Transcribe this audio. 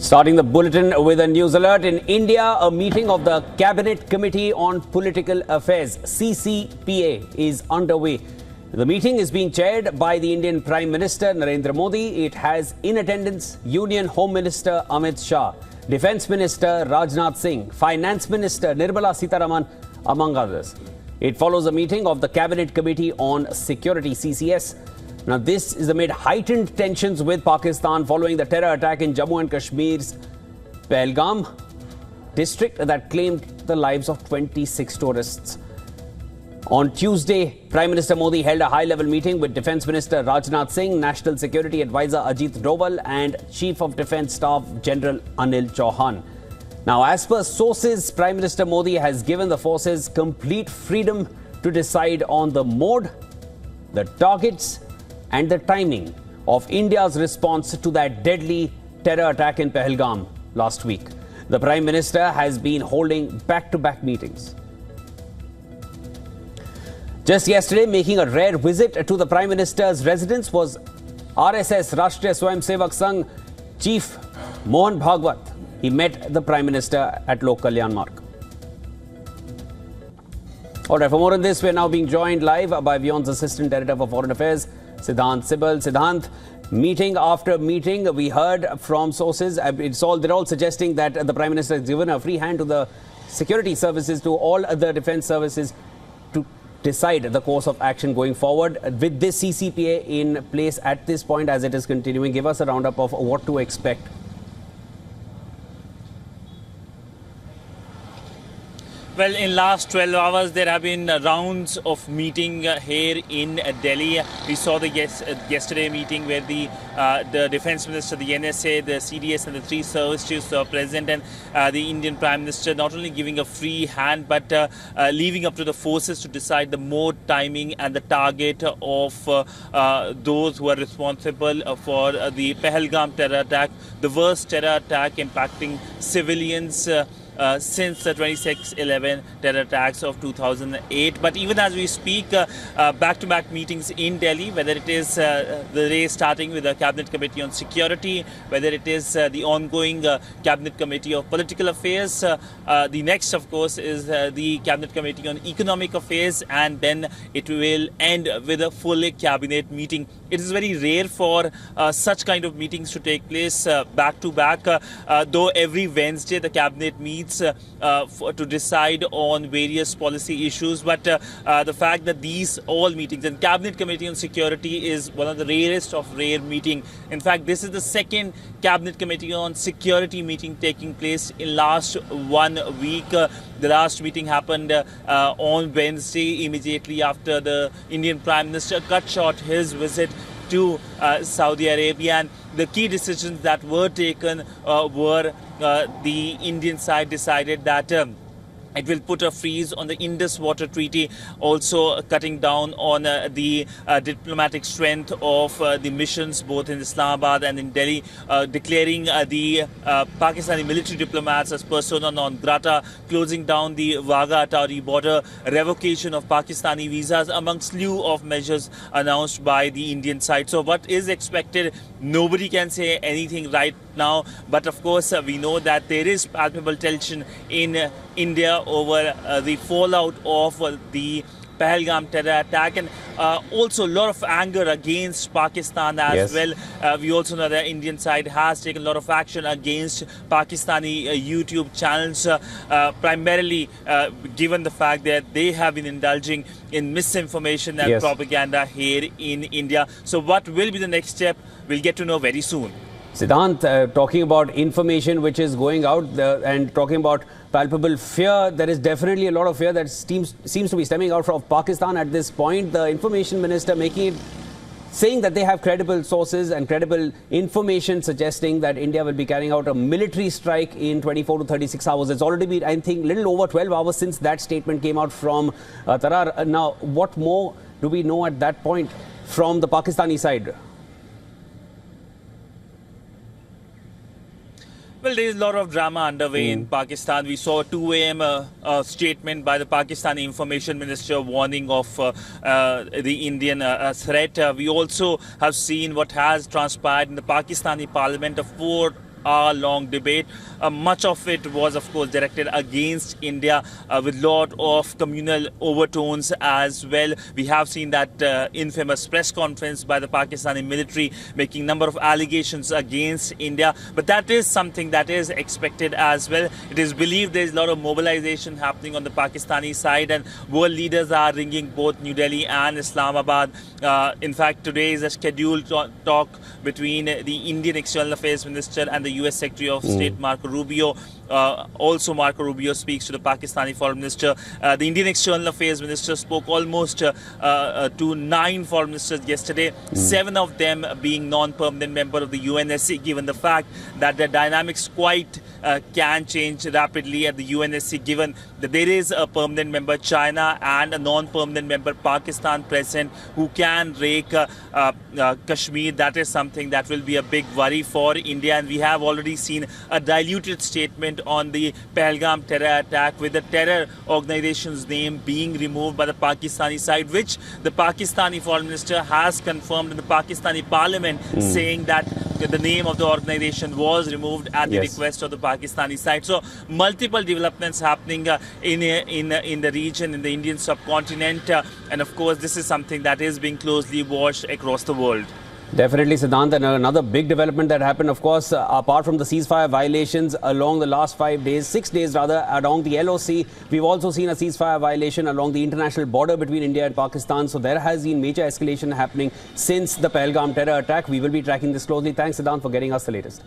Starting the bulletin with a news alert. In India, a meeting of the Cabinet Committee on Political Affairs, CCPA, is underway. The meeting is being chaired by the Indian Prime Minister Narendra Modi. It has in attendance Union Home Minister Amit Shah, Defence Minister Rajnath Singh, Finance Minister Nirmala Sitharaman, among others. It follows a meeting of the Cabinet Committee on Security, CCS. Now, this is amid heightened tensions with Pakistan following the terror attack in Jammu and Kashmir's Pahalgam district that claimed the lives of 26 tourists. On Tuesday, Prime Minister Modi held a high-level meeting with Defence Minister Rajnath Singh, National Security Advisor Ajit Doval and Chief of Defence Staff General Anil Chauhan. Now, as per sources, Prime Minister Modi has given the forces complete freedom to decide on the mode, the targets and the timing of India's response to that deadly terror attack in Pahalgam last week. The Prime Minister has been holding back-to-back meetings. Just yesterday, making a rare visit to the Prime Minister's residence was RSS Rashtriya Swayamsevak Sangh Chief Mohan Bhagwat. He met the Prime Minister at Lok Kalyan Marg. All right, for more on this, we're now being joined live by WION's Assistant Editor for Foreign Affairs, Siddhant Sibal. Siddhant, meeting after meeting, we heard from sources, they're all suggesting that the Prime Minister has given a free hand to the security services, to all the defence services to decide the course of action going forward. With this CCPA in place at this point as it is continuing, give us a roundup of what to expect. Well, in last 12 hours, there have been rounds of meeting here in Delhi. We saw the yesterday meeting where the Defence Minister, the NSA, the CDS and the three service chiefs were present, and the Indian Prime Minister not only giving a free hand but leaving up to the forces to decide the mode, timing and the target of those who are responsible for the Pahalgam terror attack, the worst terror attack impacting civilians since the 26/11 terror attacks of 2008. But even as we speak, back-to-back meetings in Delhi, whether it is the day starting with the Cabinet Committee on Security, whether it is the ongoing Cabinet Committee of Political Affairs, the next, of course, is the Cabinet Committee on Economic Affairs, and then it will end with a full Cabinet meeting. It is very rare for such kind of meetings to take place back-to-back, though every Wednesday the Cabinet meets to decide on various policy issues. But the fact that these all meetings, and Cabinet Committee on Security is one of the rarest of rare meetings. In fact, this is the second Cabinet Committee on Security meeting taking place in last 1 week. The last meeting happened on Wednesday, immediately after the Indian Prime Minister cut short his visit to Saudi Arabia, and the key decisions that were taken were the Indian side decided that it will put a freeze on the Indus Water Treaty, also cutting down on the diplomatic strength of the missions both in Islamabad and in Delhi, declaring the Pakistani military diplomats as persona non grata, closing down the Wagah-Atawari border, revocation of Pakistani visas, among slew of measures announced by the Indian side. So what is expected, nobody can say anything right now, but of course we know that there is palpable tension in India over the fallout of the Pahalgam terror attack, and also a lot of anger against Pakistan as well. We also know the Indian side has taken a lot of action against Pakistani YouTube channels, primarily given the fact that they have been indulging in misinformation and propaganda here in India. So what will be the next step? We'll get to know very soon. Siddhant, talking about information which is going out and talking about palpable fear, there is definitely a lot of fear that seems to be stemming out from Pakistan at this point. The information minister saying that they have credible sources and credible information suggesting that India will be carrying out a military strike in 24 to 36 hours. It's already been, I think, little over 12 hours since that statement came out from Tarar. Now, what more do we know at that point from the Pakistani side? Well, there is a lot of drama underway in Pakistan. We saw a 2 a.m. Statement by the Pakistani Information Minister warning of the Indian threat. We also have seen what has transpired in the Pakistani Parliament. A hour-long debate. Much of it was, of course, directed against India with lot of communal overtones as well. We have seen that infamous press conference by the Pakistani military making number of allegations against India. But that is something that is expected as well. It is believed there is a lot of mobilization happening on the Pakistani side, and world leaders are ringing both New Delhi and Islamabad. In fact, today is a scheduled talk between the Indian External Affairs Minister and the US Secretary of State Marco Rubio. Also, Marco Rubio speaks to the Pakistani Foreign Minister. The Indian External Affairs Minister spoke almost to 9 foreign ministers yesterday, 7 of them being non-permanent member of the UNSC, given the fact that the dynamics quite can change rapidly at the UNSC, given that there is a permanent member, China, and a non-permanent member, Pakistan, present, who can rake Kashmir. That is something that will be a big worry for India, and we have already seen a diluted statement on the pahalgam terror attack, with the terror organization's name being removed by the Pakistani side, which the Pakistani Foreign Minister has confirmed in the Pakistani Parliament, saying that the name of the organization was removed at the request of the Pakistani side. So multiple developments happening in the region, in the Indian subcontinent, and of course this is something that is being closely watched across the world. Definitely, Siddhant. And another big development that happened, of course, apart from the ceasefire violations along the last 6 days rather, along the LOC, we've also seen a ceasefire violation along the international border between India and Pakistan. So there has been major escalation happening since the Pahalgam terror attack. We will be tracking this closely. Thanks, Siddhant, for getting us the latest.